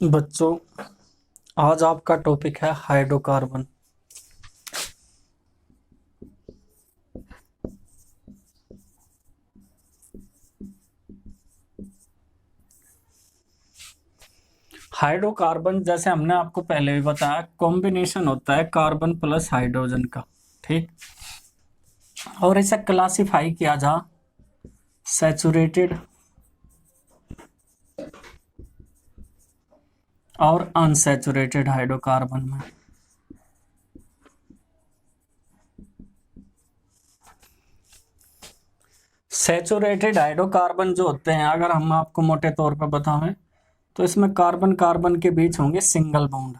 बच्चों, आज आपका टॉपिक है हाइड्रोकार्बन। हाइड्रोकार्बन जैसे हमने आपको पहले भी बताया, कॉम्बिनेशन होता है कार्बन प्लस हाइड्रोजन का। ठीक। और इसे क्लासिफाई किया जा सैचुरेटेड और अनसैचुरेटेड हाइड्रोकार्बन में। सैचुरेटेड हाइड्रोकार्बन जो होते हैं, अगर हम आपको मोटे तौर पर बताएं तो इसमें कार्बन कार्बन के बीच होंगे सिंगल बॉन्ड।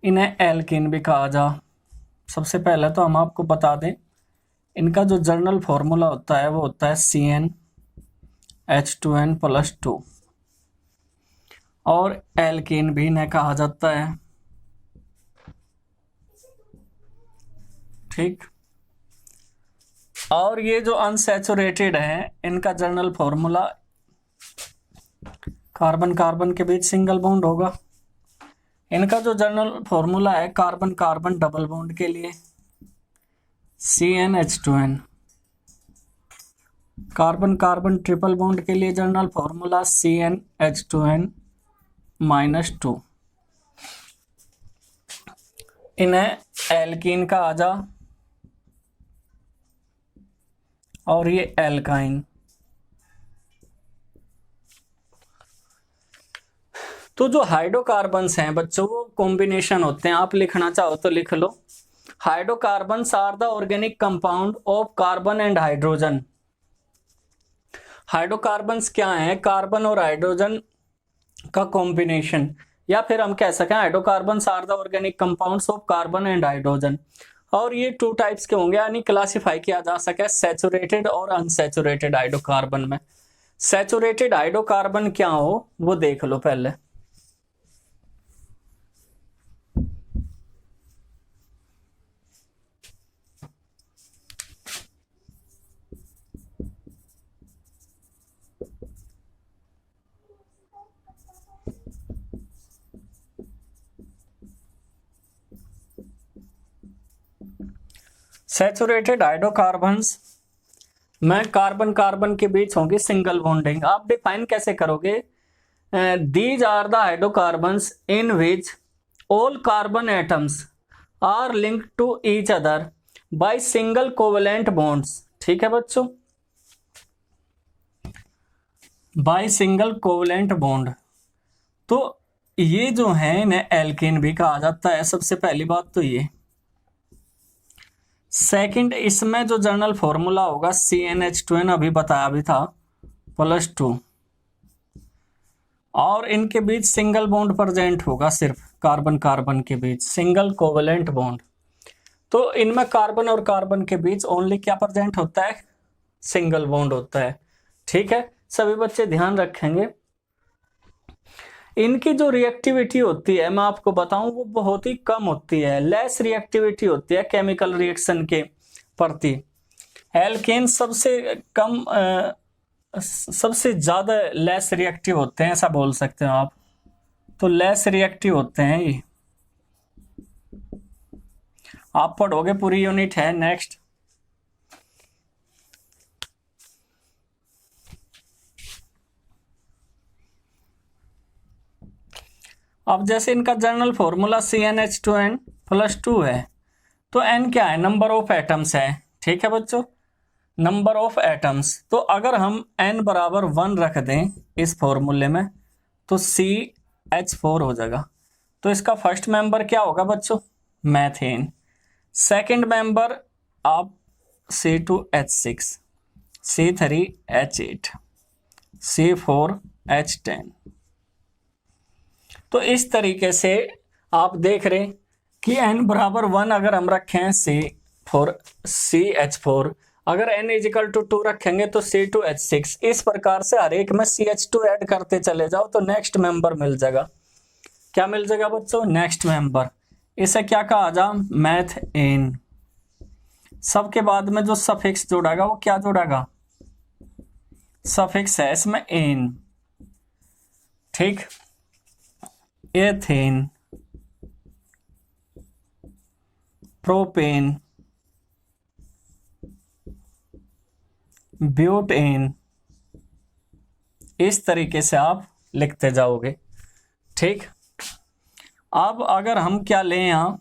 इन्हें एल्कीन भी कहा जा। सबसे पहले तो हम आपको बता दें, इनका जो जर्नल फॉर्मूला होता है वो होता है CnH2n+2। और एल्कीन भी इन्हें कहा जाता है। ठीक। और ये जो अनसैचुरेटेड है, इनका जर्नल फॉर्मूला कार्बन कार्बन के बीच सिंगल बॉन्ड होगा। इनका जो जर्नल फॉर्मूला है कार्बन कार्बन डबल बॉन्ड के लिए CnH2n। Carbon carbon triple bond के लिए जर्नल फॉर्मूला CnH2n-2। इन्हें एल्कीन कहा जा। और ये एल्काइन। तो जो हाइड्रोकार्बन्स हैं बच्चों, वो कॉम्बिनेशन होते हैं। आप लिखना चाहो तो लिख लो। Hydrocarbons are the organic compound of carbon and hydrogen. Hydrocarbons क्या हैं? कार्बन और हाइड्रोजन का कॉम्बिनेशन, या फिर हम कह सकें hydrocarbons are the organic compounds of carbon and hydrogen. और ये टू टाइप्स के होंगे, यानी क्लासिफाई किया जा सके सैचुरेटेड और अनसैचुरेटेड हाइड्रोकार्बन में। सैचुरेटेड हाइड्रोकार्बन क्या हो वो देख लो पहले। सैचुरेटेड हाइड्रोकार्बन्स में कार्बन कार्बन के बीच होंगी सिंगल बॉन्डिंग। आप डिफाइन कैसे करोगे? These are the hydrocarbons in which all carbon atoms are linked to each other by single covalent bonds. ठीक है बच्चों, बाय सिंगल कोवेलेंट बॉन्ड। तो ये जो है इन्हें एल्केन भी कहा जाता है। सबसे पहली बात तो ये। सेकंड, इसमें जो जर्नल फॉर्मूला होगा CnH2n, अभी बताया भी था, +2। और इनके बीच सिंगल बॉन्ड प्रेजेंट होगा, सिर्फ कार्बन कार्बन के बीच सिंगल कोवेलेंट बॉन्ड। तो इनमें कार्बन और कार्बन के बीच ओनली क्या प्रेजेंट होता है? सिंगल बॉन्ड होता है। ठीक है, सभी बच्चे ध्यान रखेंगे। इनकी जो रिएक्टिविटी होती है, मैं आपको बताऊं, वो बहुत ही कम होती है, लेस रिएक्टिविटी होती है केमिकल रिएक्शन के प्रति। एल्केन सबसे कम सबसे ज्यादा लेस रिएक्टिव होते हैं, ऐसा बोल सकते हो आप। तो लेस रिएक्टिव होते हैं ये। आप पढ़ोगे, पूरी यूनिट है। नेक्स्ट, अब जैसे इनका जर्नल फॉर्मूला CnH2n+2 है, तो n क्या है? नंबर ऑफ एटम्स है। ठीक है बच्चों, नंबर ऑफ एटम्स। तो अगर हम n बराबर 1 रख दें इस फॉर्मूले में, तो CH4 हो जाएगा। तो इसका फर्स्ट मेंबर क्या होगा बच्चों? मैथेन। सेकंड मेंबर आप C2H6, C3H8, C4H10। तो इस तरीके से आप देख रहे कि n बराबर 1 अगर हम रखें CH4, अगर n = 2 रखेंगे तो C2H6। इस प्रकार से हर एक में CH2 ऐड करते चले जाओ तो नेक्स्ट मेंबर मिल जाएगा। क्या मिल जाएगा बच्चों? Next member. इसे क्या कहा जा? मैथेन। सबके बाद में जो सफिक्स जोड़ेगा वो क्या जोड़ेगा? सफिक्स है इसमें एन। ठीक। एथेन, प्रोपेन, ब्यूटेन, इस तरीके से आप लिखते जाओगे। ठीक, अब अगर हम क्या लें यहां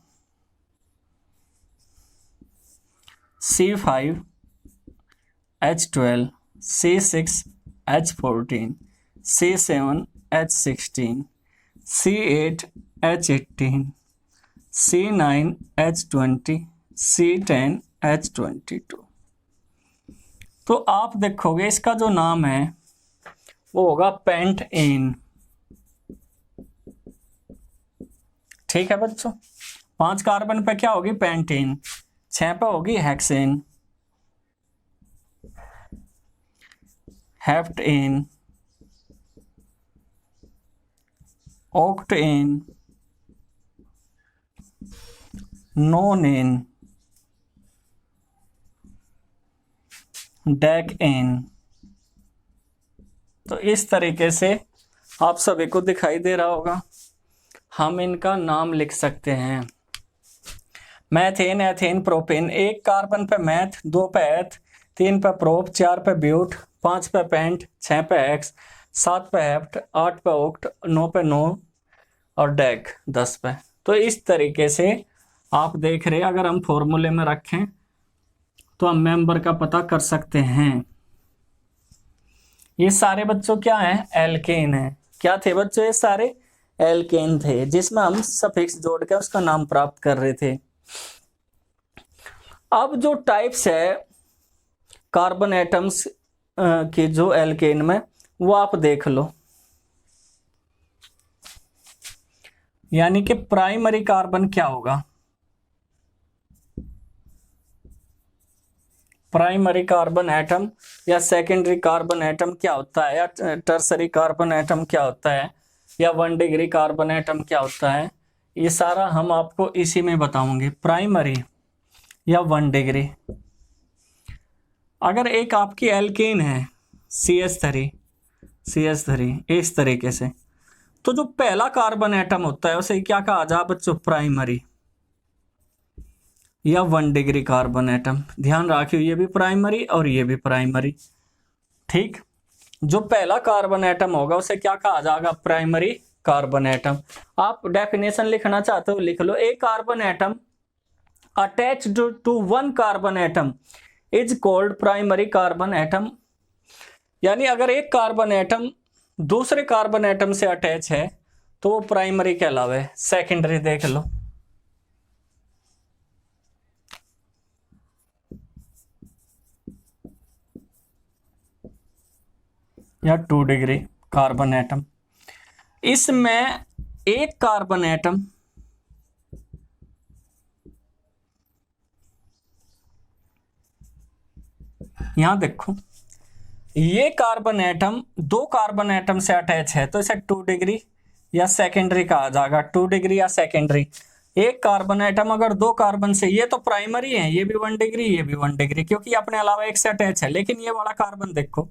C5H12, C6H14, C7H16, C8H18, C9H20, C10H22। तो आप देखोगे इसका जो नाम है वो होगा पेंटेन। ठीक है बच्चों, 5 कार्बन पे क्या होगी पेंटेन, 6 पे होगी हेक्सेन, हेप्टेन, ऑक्टेन, नोनेन, डेकेन। तो इस तरीके से आप सभी को दिखाई दे रहा होगा, हम इनका नाम लिख सकते हैं। मैथेन, एथेन, प्रोपेन, 1 कार्बन पे मैथ, 2 पे एथ, 3 पे प्रोप, 4 पे ब्यूट, 5 पे पेंट, 6 पे एक्स, 7 पे हेप्ट, 8 पे ऑक्ट, 9 पे नो और डेक 10 पे। तो इस तरीके से आप देख रहे, अगर हम फॉर्मूले में रखें तो हम मेंबर का पता कर सकते हैं। ये सारे बच्चों क्या है, एल्केन है। क्या थे बच्चों, ये सारे एल्केन थे जिसमें हम सफिक्स जोड़ के उसका नाम प्राप्त कर रहे थे। अब जो टाइप्स है कार्बन एटम्स के जो एल्केन में, वो आप देख लो। यानी कि प्राइमरी कार्बन क्या होगा, प्राइमरी कार्बन एटम या सेकेंडरी कार्बन एटम क्या होता है, या टर्सरी कार्बन एटम क्या होता है, या 1 डिग्री कार्बन एटम क्या होता है, ये सारा हम आपको इसी में बताऊंगे। प्राइमरी या 1 डिग्री। अगर एक आपकी एल्केन है CH3 इस तरीके से, तो जो पहला कार्बन एटम होता है उसे क्या कहा जा बच्चों, प्राइमरी या 1 डिग्री कार्बन एटम। ध्यान रखियो, ये भी प्राइमरी और ये भी प्राइमरी। ठीक, जो पहला कार्बन एटम होगा उसे क्या कहा जाएगा, प्राइमरी कार्बन एटम। आप डेफिनेशन लिखना चाहते हो लिख लो। A carbon atom attached to 1 carbon atom is called primary carbon atom. यानी अगर एक कार्बन एटम दूसरे कार्बन एटम से अटैच है तो वो प्राइमरी कहलावे। सेकेंडरी देख लो, या 2 डिग्री कार्बन एटम। इसमें एक कार्बन एटम यहां देखो, ये कार्बन एटम 2 कार्बन एटम से अटैच है तो इसे 2 डिग्री या सेकेंडरी कहा जाएगा। 2 डिग्री या सेकेंडरी। एक कार्बन एटम अगर 2 कार्बन से, ये तो प्राइमरी है, ये भी 1 डिग्री, ये भी 1 डिग्री, क्योंकि अपने अलावा एक से अटैच है। लेकिन ये वाला कार्बन देखो,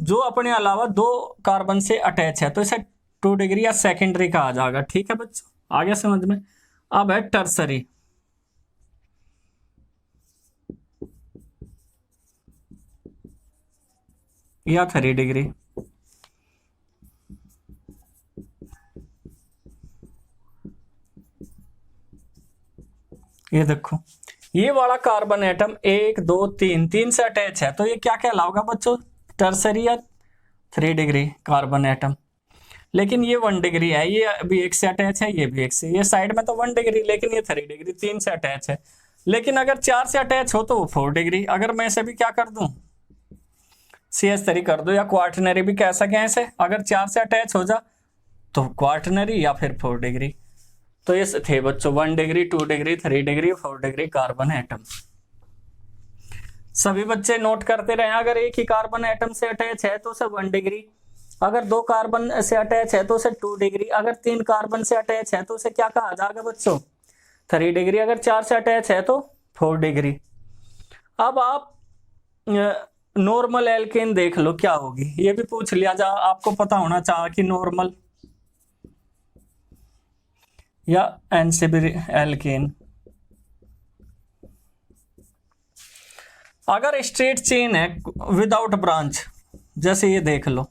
जो अपने अलावा 2 कार्बन से अटैच है तो इसे 2 डिग्री या सेकेंडरी कहा जाएगा। ठीक है बच्चों, आगे समझ में। अब है टर्सरी। या 3 डिग्री। ये देखो, ये वाला कार्बन एटम 1 2 3 से अटैच है तो ये क्या कहलाएगा बच्चों, टर्सरी या 3 डिग्री कार्बन एटम। लेकिन ये 1 डिग्री है, ये अभी एक से अटैच है, ये भी एक से। ये साइड में तो 1 डिग्री, लेकिन ये 3 डिग्री 3 से अटैच है। लेकिन अगर 4 से अटैच हो तो वो 4 डिग्री। अगर मैं इसे भी क्या कर दूं, CH3 कर दो, या क्वार्टनरी भी कह सकें ऐसे। अगर 4 से अटैच हो जा तो क्वार्टनरी या फिर 4 डिग्री। तो ये थे बच्चों 1 degree, 2 degree, 3 degree, 4 degree carbon atom. सभी बच्चे नोट करते रहे। अगर एक ही कार्बन एटम से अटैच है तो उसे 1 डिग्री, अगर 2 कार्बन से अटैच है तो उसे 2 डिग्री, अगर 3 कार्बन से अटैच है तो उसे क्या कहा जाएगा बच्चों, 3 डिग्री, अगर 4 से अटैच है तो 4 डिग्री। अब आप नॉर्मल एल्केन देख लो क्या होगी, ये भी पूछ लिया जा, आपको पता होना चाहिए कि नॉर्मल या एन से भी एल्केन। अगर स्ट्रेट चेन है विदाउट ब्रांच, जैसे ये देख लो,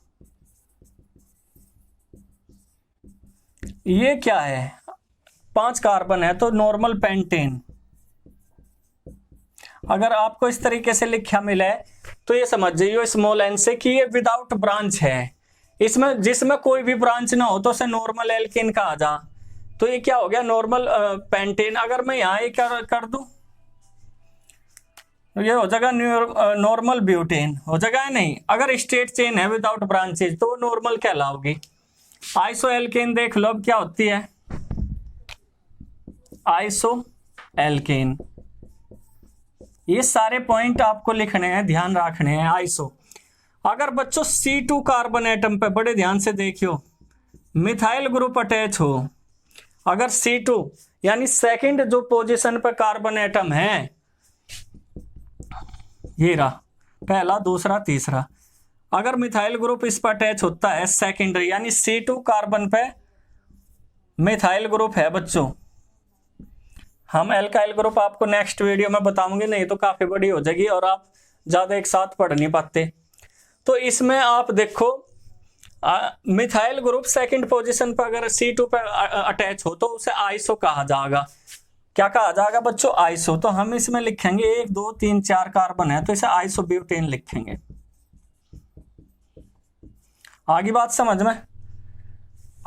ये क्या है, 5 कार्बन है तो नॉर्मल पेंटेन। अगर आपको इस तरीके से लिखा मिला है तो ये समझ जाइए स्मॉल एन से कि ये विदाउट ब्रांच है, इसमें जिसमें कोई भी ब्रांच ना हो तो उसे नॉर्मल एल्केन कहा जा। तो ये क्या हो गया, नॉर्मल पेंटेन। अगर मैं यहाँ ये कर दूं, ये हो जाएगा नॉर्मल ब्यूटेन, हो जाएगा नहीं। अगर स्ट्रेट चेन है विदाउट ब्रांचेज तो नॉर्मल कहलाओगी। आइसो एल्केन देख लो अब क्या होती है, आइसो एल्केन। ये सारे पॉइंट आपको लिखने हैं, ध्यान रखने हैं। आइसो, अगर बच्चों C2 कार्बन एटम पे बड़े ध्यान से देखियो, मिथाइल ग्रुप अटैच हो, अगर C2 यानी सेकंड जो पोजीशन पे कार्बन एटम है, ये रहा पहला, दूसरा, तीसरा, अगर मिथाइल ग्रुप इस पर अटैच होता है सेकेंडरी, यानी C2 कार्बन पे मिथाइल ग्रुप है बच्चों। हम एल्काइल ग्रुप आपको नेक्स्ट वीडियो में बताऊंगे, नहीं तो काफी बड़ी हो जाएगी और आप ज्यादा एक साथ पढ़ नहीं पाते। तो इसमें आप देखो मिथाइल ग्रुप सेकंड पोजीशन पर अगर C2 पर अटैच हो तो उसे आइसो कहा जाएगा। क्या कहा जाएगा बच्चों, आइसो। तो हम इसमें लिखेंगे 1 2 3 4 कार्बन है तो इसे आइसोब्यूटेन लिखेंगे। आगे बात समझ में।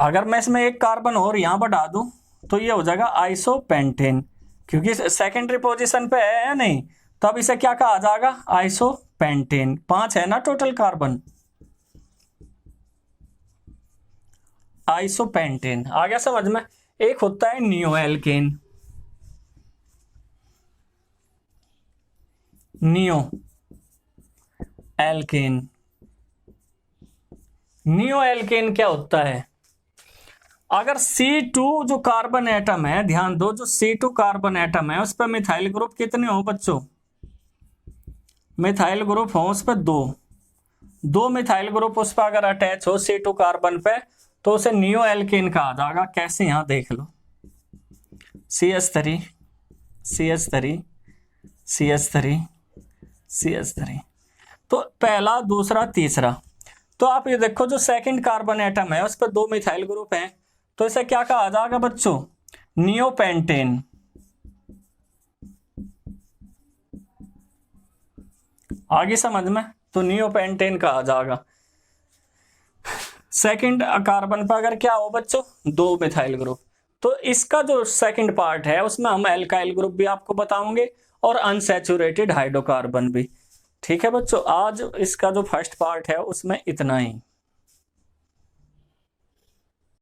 अगर मैं इसमें एक कार्बन और यहां बढ़ा दूं तो ये हो जाएगा आइसोपेंटेन, क्योंकि सेकेंडरी पोजीशन पे है या नहीं, तो अब इसे क्या कहा जाएगा, आइसोपेंटेन। 5 है ना टोटल कार्बन, आइसोपेंटेन। आ गया समझ में। एक होता है neo alkane, neo alkane. Neo alkane क्या होता है, अगर C2 जो कार्बन एटम है, ध्यान दो, जो C2 कार्बन एटम है उस पर मिथाइल ग्रुप कितने हो बच्चों, मिथाइल ग्रुप हो उस पर 2 मिथाइल ग्रुप उस पर अगर अटैच हो C2 कार्बन पे तो उसे नियो एल्केन कहा जाएगा। कैसे, यहां देख लो, CH3 CH3 CH3 CH3, तो पहला, दूसरा, तीसरा। तो आप ये देखो जो सेकंड कार्बन एटम है उस पर 2 मिथाइल ग्रुप हैं तो इसे क्या कहा जाएगा बच्चों, नियोपेंटेन। आगे समझ में, तो नियोपेंटेन कहा जाएगा। सेकंड कार्बन पर अगर क्या हो बच्चों, 2 मिथाइल ग्रुप, तो इसका जो सेकंड पार्ट है उसमें हम एल्काइल ग्रुप भी आपको बताओगे और अनसैचुरेटेड हाइड्रोकार्बन भी। ठीक है बच्चों, आज इसका जो फर्स्ट पार्ट है उसमें इतना ही।